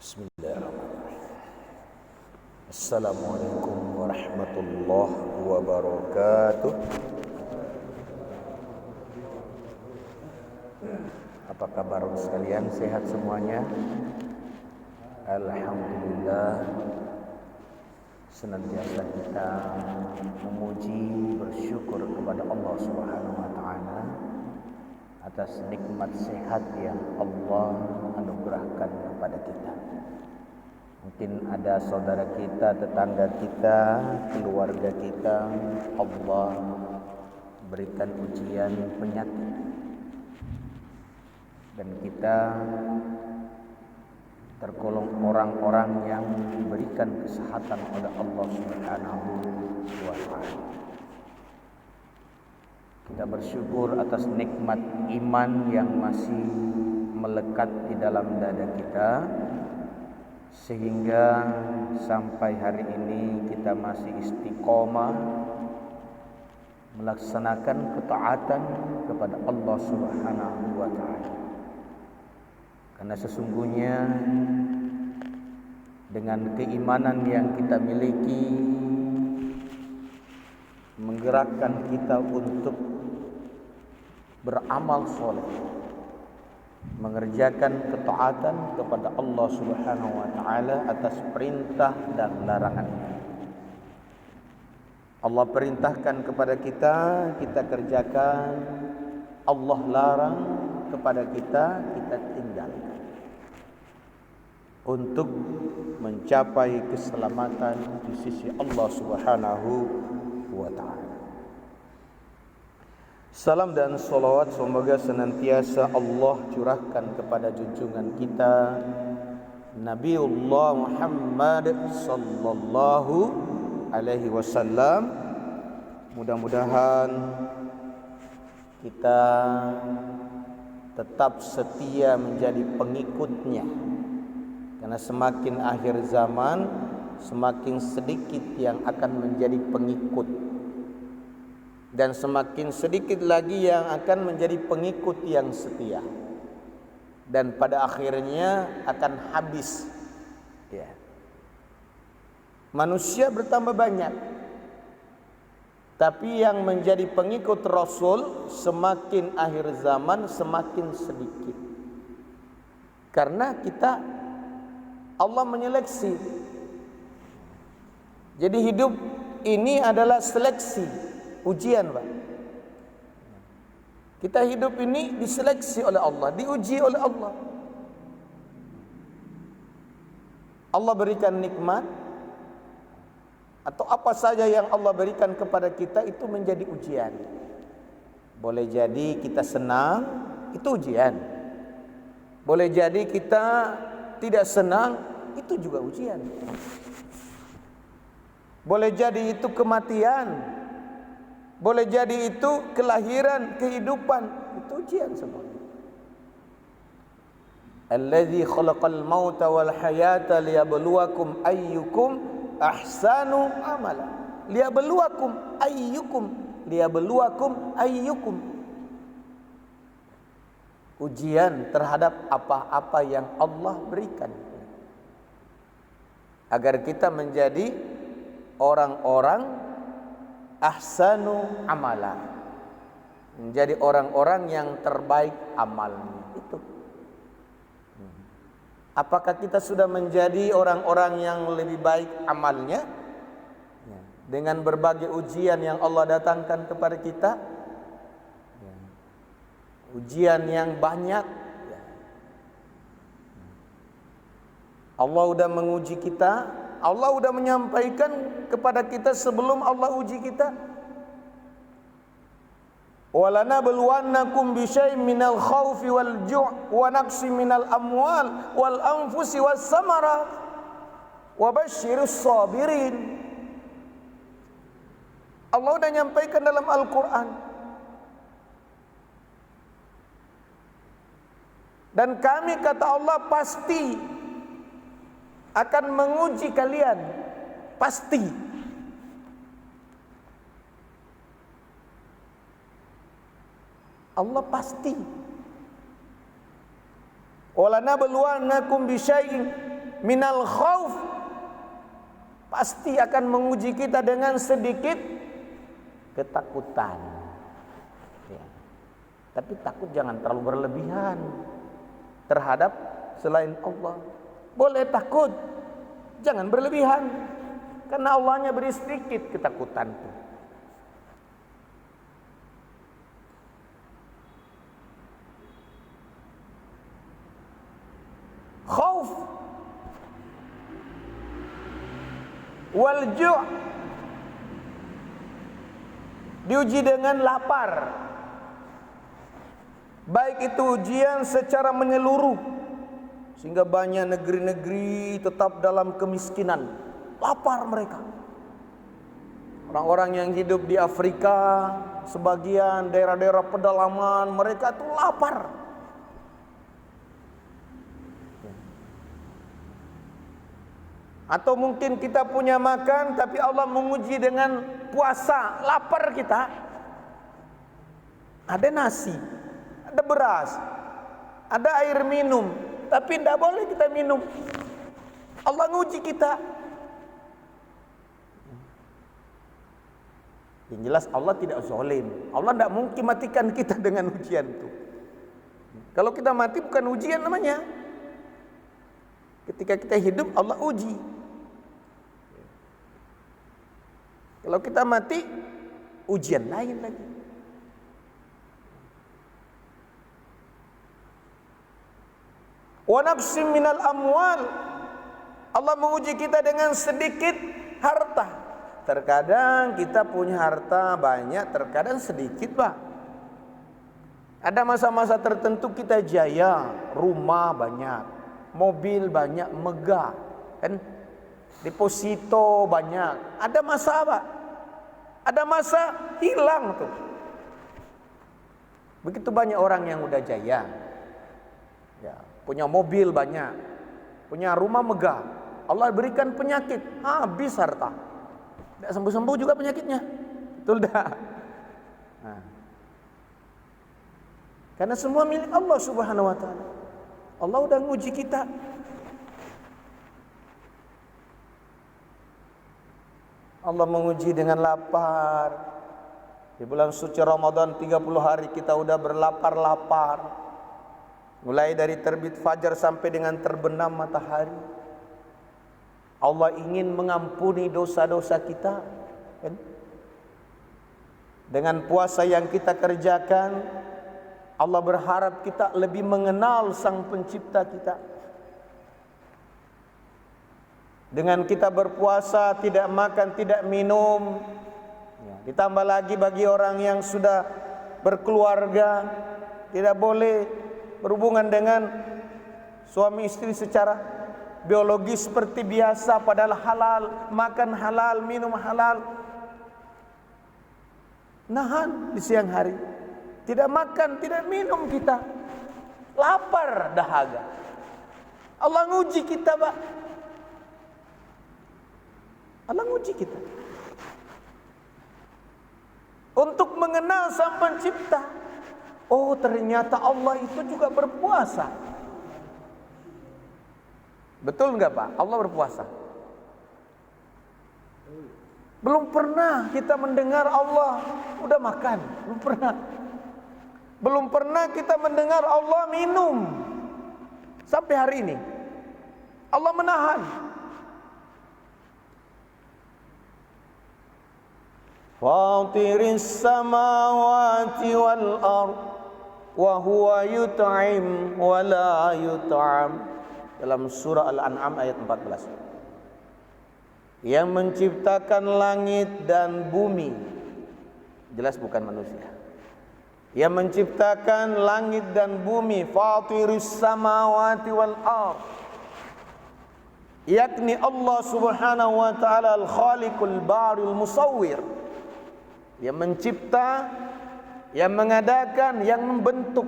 Bismillahirrahmanirrahim. Assalamualaikum warahmatullahi wabarakatuh. Apa kabar sekalian? Sehat semuanya? Alhamdulillah. Senantiasa kita memuji, bersyukur kepada Allah Subhanahu wa taala atas nikmat sehat yang Allah anugerahkan kepada kita. Mungkin ada saudara kita, tetangga kita, keluarga kita, Allah berikan ujian penyakit, dan kita tergolong orang-orang yang diberikan kesehatan oleh Allah Subhanahu wa taala. Kita bersyukur atas nikmat iman yang masih melekat di dalam dada kita, sehingga sampai hari ini kita masih istiqomah melaksanakan ketaatan kepada Allah Subhanahu wa taala. Karena sesungguhnya dengan keimanan yang kita miliki menggerakkan kita untuk beramal soleh, mengerjakan ketaatan kepada Allah Subhanahu wa taala atas perintah dan larangannya. Allah perintahkan kepada kita, kita kerjakan. Allah larang kepada kita, kita tinggalkan, untuk mencapai keselamatan di sisi Allah Subhanahu wa taala. Salam dan salawat semoga senantiasa Allah curahkan kepada junjungan kita Nabiullah Muhammad sallallahu alaihi wasallam. Mudah-mudahan kita tetap setia menjadi pengikutnya, karena semakin akhir zaman semakin sedikit yang akan menjadi pengikut, dan semakin sedikit lagi yang akan menjadi pengikut yang setia, dan pada akhirnya akan habis. Manusia bertambah banyak, tapi yang menjadi pengikut Rasul semakin akhir zaman semakin sedikit. Karena Allah menyeleksi. Jadi hidup ini adalah seleksi, ujian, Pak. Kita hidup ini diseleksi oleh Allah, diuji oleh Allah. Allah berikan nikmat, atau apa saja yang Allah berikan kepada kita itu menjadi ujian. Boleh jadi kita senang, itu ujian. Boleh jadi kita tidak senang, itu juga ujian. Boleh jadi itu kematian, boleh jadi itu kelahiran, kehidupan, itu ujian semua. Allazi khalaqal mauta wal hayata liyabluwakum ayyukum ahsanu amala. Liyabluwakum ayyukum. Ujian terhadap apa-apa yang Allah berikan, agar kita menjadi orang-orang ahsanu amala, menjadi orang-orang yang terbaik amalnya. Itu. Apakah kita sudah menjadi orang-orang yang lebih baik amalnya dengan berbagai ujian yang Allah datangkan kepada kita? Ujian yang banyak. Allah sudah menguji kita, Allah sudah menyampaikan kepada kita sebelum Allah uji kita. وَلَنَبْلُوَنَّكُمْ بِشَيْءٍ مِنَ الْخَوْفِ وَالْجُوعِ وَنَقْصٍ مِنَ الْأَمْوَالِ وَالْأَنْفُسِ وَالثَّمَرَاتِ وَبَشِّرِ الصَّابِرِينَ. Allah sudah menyampaikan dalam Al-Quran. Dan kami, kata Allah, pasti akan menguji kalian. Pasti. Allah pasti. Walanabluwannakum bisyai'in minal khauf, pasti akan menguji kita dengan sedikit ketakutan. Ya. Tapi takut jangan terlalu berlebihan terhadap selain Allah. Boleh takut, jangan berlebihan, karena Allahnya beri sedikit ketakutan itu. Khauf wal ju', diuji dengan lapar, baik itu ujian secara menyeluruh sehingga banyak negeri-negeri tetap dalam kemiskinan, lapar mereka. Orang-orang yang hidup di Afrika, sebagian daerah-daerah pedalaman, mereka tuh lapar. Atau mungkin kita punya makan, tapi Allah menguji dengan puasa, lapar kita. Ada nasi, ada beras, ada air minum, tapi tidak boleh kita minum. Allah menguji kita. Yang jelas Allah tidak zalim. Allah tidak mungkin matikan kita dengan ujian itu. Kalau kita mati bukan ujian namanya. Ketika kita hidup Allah uji. Kalau kita mati, ujian lain lagi. Wa naqsim minal amwal, Allah menguji kita dengan sedikit harta. Terkadang kita punya harta banyak, terkadang sedikit, Pak. Ada masa-masa tertentu kita jaya, rumah banyak, mobil banyak, megah, kan? Deposito banyak. Ada masa, Pak. Ada masa hilang tuh. Begitu banyak orang yang udah jaya, ya, punya mobil banyak, punya rumah megah. Allah berikan penyakit, habis harta. Tidak sembuh-sembuh juga penyakitnya. Betul dah. Nah. Karena semua milik Allah Subhanahu wa taala. Allah udah nguji kita. Allah menguji dengan lapar. Di bulan suci Ramadan 30 hari kita udah berlapar-lapar. Mulai dari terbit fajar sampai dengan terbenam matahari. Allah ingin mengampuni dosa-dosa kita, kan? Dengan puasa yang kita kerjakan, Allah berharap kita lebih mengenal Sang Pencipta kita. Dengan kita berpuasa, tidak makan, tidak minum, ya, ditambah lagi bagi orang yang sudah berkeluarga, tidak boleh berhubungan dengan suami istri secara biologis seperti biasa, padahal halal, makan halal, minum halal. Nahan di siang hari, tidak makan, tidak minum kita, lapar, dahaga. Allah nguji kita, Pak. Allah nguji kita untuk mengenal Sang Pencipta. Oh, ternyata Allah itu juga berpuasa. Betul enggak, Pak? Allah berpuasa. Belum pernah kita mendengar Allah udah makan, belum pernah. Belum pernah kita mendengar Allah minum. Sampai hari ini Allah menahan. Fatiris samawati wal ard wa huwa yut'im wa la yut'am. Dalam surah Al-An'am ayat 14. Yang menciptakan langit dan bumi, jelas bukan manusia. Yang menciptakan langit dan bumi, Fatirus samawati wal ard, yakni Allah Subhanahu wa taala Al-Khaliqul Baril Musawwir, yang mencipta, yang mengadakan, yang membentuk.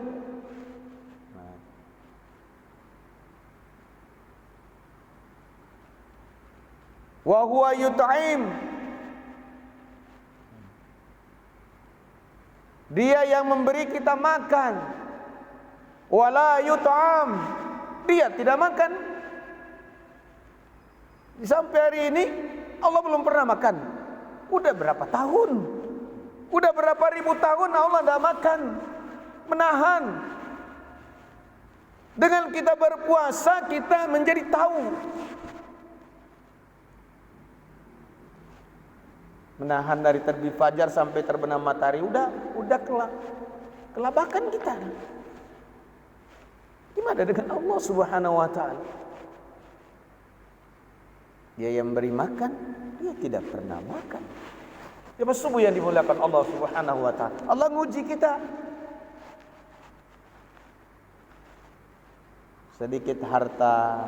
Wa huwa yut'im, Dia yang memberi kita makan. Wala yut'am, Dia tidak makan. Sampai hari ini Allah belum pernah makan. Udah berapa tahun? Udah berapa ribu tahun Allah tidak makan, menahan. Dengan kita berpuasa kita menjadi tahu. Menahan dari terbit fajar sampai terbenam matahari, udah kelabakan kita. Gimana dengan Allah Subhanahu wa taala? Dia yang beri makan, dia tidak pernah makan. Ya subuh yang dimuliakan Allah Subhanahu wa taala. Allah nguji kita. Sedikit harta,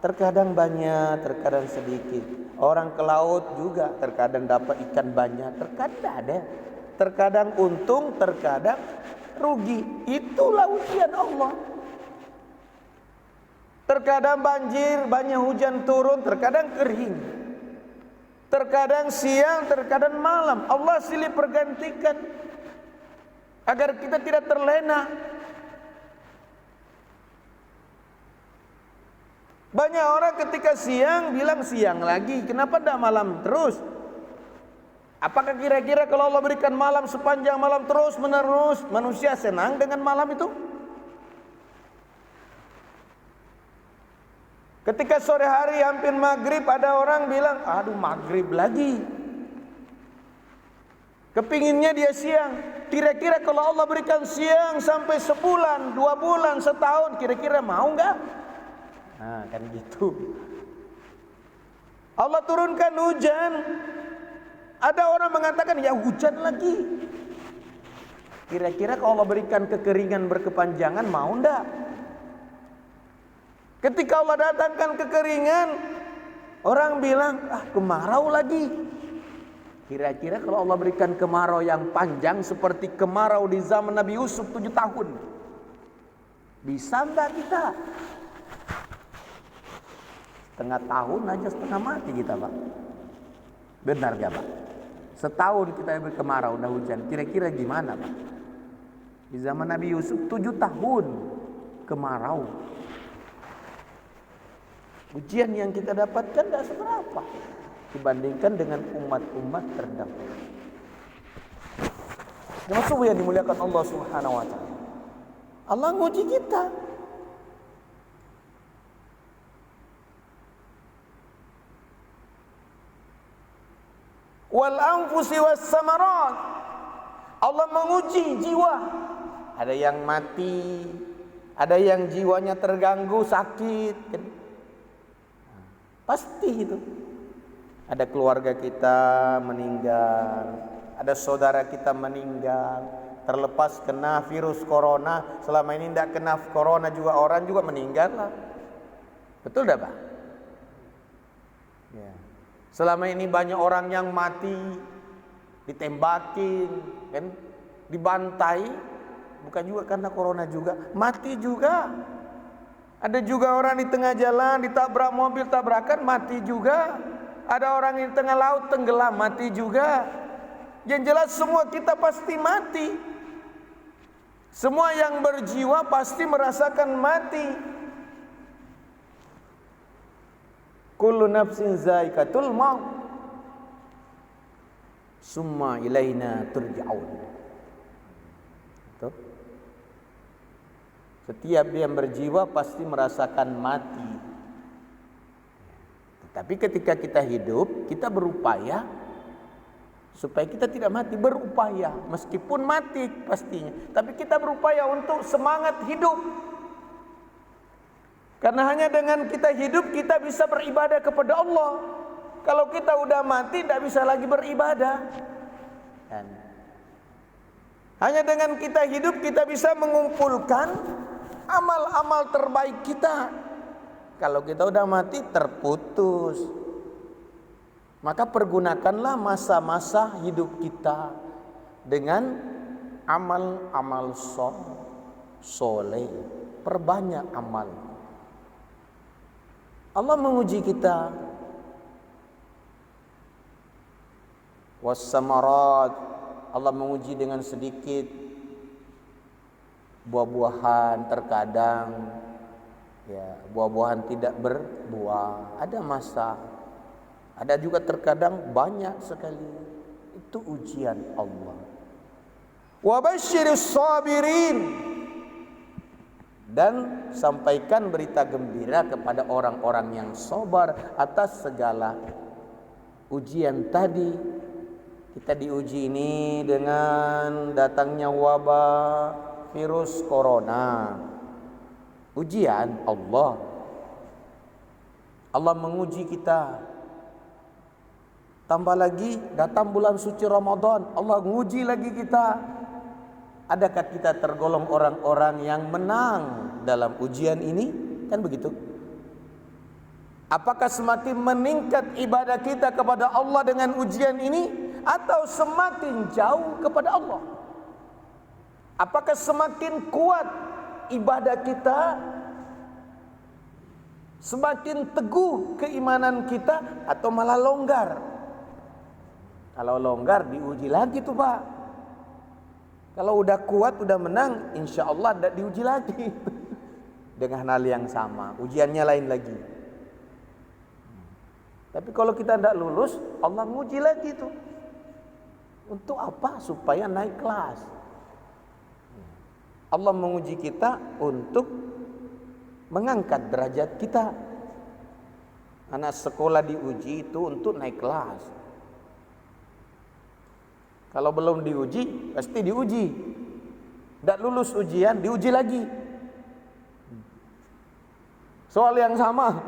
terkadang banyak, terkadang sedikit. Orang ke laut juga terkadang dapat ikan banyak, terkadang ada. Terkadang untung, terkadang rugi. Itulah ujian Allah. Terkadang banjir, banyak hujan turun, terkadang kering. Terkadang siang, terkadang malam. Allah silih pergantikan agar kita tidak terlena. Banyak orang ketika siang bilang siang lagi, kenapa tidak malam terus? Apakah kira-kira kalau Allah berikan malam sepanjang malam terus menerus, manusia senang dengan malam itu? Ketika sore hari hampir maghrib, ada orang bilang, aduh maghrib lagi. Kepinginnya dia siang. Kira-kira kalau Allah berikan siang sampai sebulan, 2 bulan, setahun, kira-kira mau enggak? Nah, kan gitu. Allah turunkan hujan. Ada orang mengatakan, ya hujan lagi. Kira-kira kalau Allah berikan kekeringan berkepanjangan, mau enggak? Ketika Allah datangkan kekeringan, orang bilang, kemarau lagi. Kira-kira kalau Allah berikan kemarau yang panjang seperti kemarau di zaman Nabi Yusuf 7 tahun, bisa enggak kita? Setengah tahun aja setengah mati kita, Pak. Benar gak, Pak? Setahun kita berkemarau, udah hujan. Kira-kira gimana, Pak? Di zaman Nabi Yusuf 7 tahun kemarau. Ujian yang kita dapatkan tidak seberapa dibandingkan dengan umat-umat terdahulu. Termasuk yang dimuliakan Allah Subhanahu wa taala. Allah nguji kita. Wal anfusi was samarat. Allah menguji jiwa. Ada yang mati, ada yang jiwanya terganggu, sakit. Pasti itu. Ada keluarga kita meninggal, ada saudara kita meninggal, terlepas kena virus corona. Selama ini tidak kena corona juga orang juga meninggal lah. Betul tidak, Pak? Ya. Selama ini banyak orang yang mati, ditembakin, kan, dibantai, bukan juga karena corona juga, mati juga. Ada juga orang di tengah jalan ditabrak mobil tabrakan, mati juga. Ada orang di tengah laut tenggelam, mati juga. Yang jelas semua kita pasti mati. Semua yang berjiwa pasti merasakan mati. Kullu nafsin zaikatul maut. Summa ilaina turja'un. Betul? Setiap yang berjiwa pasti merasakan mati. Tetapi ketika kita hidup, kita berupaya supaya kita tidak mati, berupaya meskipun mati pastinya, tapi kita berupaya untuk semangat hidup. Karena hanya dengan kita hidup kita bisa beribadah kepada Allah. Kalau kita udah mati tidak bisa lagi beribadah. Dan hanya dengan kita hidup kita bisa mengumpulkan amal-amal terbaik kita. Kalau kita udah mati terputus. Maka pergunakanlah masa-masa hidup kita dengan amal-amal soleh. Perbanyak amal. Allah menguji kita. Was-samarat, Allah menguji dengan sedikit buah-buahan terkadang Ya, buah-buahan tidak berbuah, ada masa. Ada juga terkadang banyak sekali. Itu ujian Allah. Wa basyiris sabirin, dan sampaikan berita gembira kepada orang-orang yang sabar atas segala ujian tadi. Kita diuji ini dengan datangnya wabah virus corona. Ujian Allah. Allah menguji kita. Tambah lagi datang bulan suci Ramadan, Allah menguji lagi kita. Adakah kita tergolong orang-orang yang menang dalam ujian ini? Kan begitu. Apakah semakin meningkat ibadah kita kepada Allah dengan ujian ini, atau semakin jauh kepada Allah? Apakah semakin kuat ibadah kita, semakin teguh keimanan kita, atau malah longgar? Kalau longgar diuji lagi tuh Pak. Kalau udah kuat, udah menang, insya Allah tidak diuji lagi dengan hal yang sama, ujiannya lain lagi. Tapi kalau kita tidak lulus, Allah nguji lagi tuh. Untuk apa? Supaya naik kelas. Allah menguji kita untuk mengangkat derajat kita. Anak sekolah diuji itu untuk naik kelas. Kalau belum diuji, pasti diuji. Tidak lulus ujian, diuji lagi. Soal yang sama.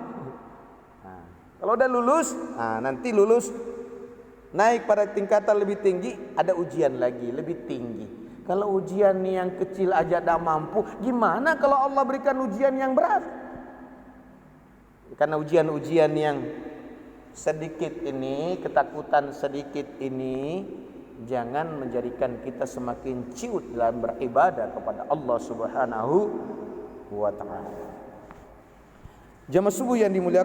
Nah, kalau udah lulus, nanti lulus naik pada tingkatan lebih tinggi, ada ujian lagi lebih tinggi. Kalau ujian yang kecil aja tidak mampu, gimana kalau Allah berikan ujian yang berat? Karena ujian-ujian yang sedikit ini, ketakutan sedikit ini, jangan menjadikan kita semakin ciut dalam beribadah kepada Allah Subhanahu wa ta'ala. Jamaah subuh yang dimuliakan